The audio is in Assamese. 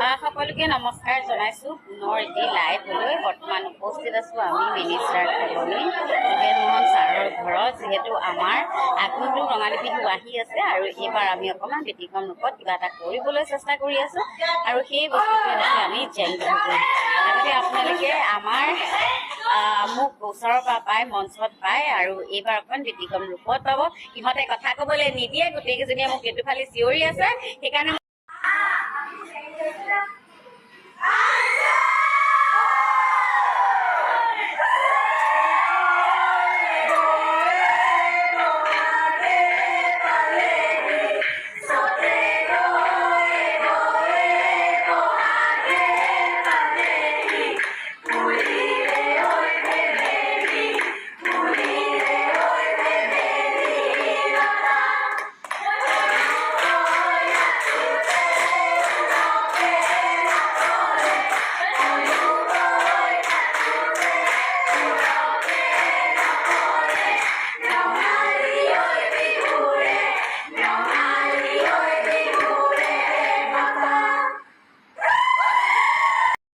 সকলোকে নমস্কাৰ জনাইছোঁ পুনৰ এটি লাইভলৈ বৰ্তমান উপস্থিত আছোঁ আমি মিনিষ্টাৰ কলনী যোগেনমোহন ছাৰৰ ঘৰত যিহেতু আমাৰ আগন্তুক ৰঙালী বিহু আহি আছে আৰু এইবাৰ আমি অকণমান ব্যতিক্ৰম ৰূপত কিবা এটা কৰিবলৈ চেষ্টা কৰি আছোঁ আৰু সেই বস্তুটোৱে দেখি আমি জেংটো কৰিম আগতে আপোনালোকে আমাৰ মোক ওচৰৰ পৰা পায় মঞ্চত পায় আৰু এইবাৰ অকণমান ব্যতিক্ৰম ৰূপত পাব ইহঁতে কথা ক'বলৈ নিদিয়ে গোটেইকেইজনীয়ে মোক এইটো ফালে চিঞৰি আছে সেইকাৰণে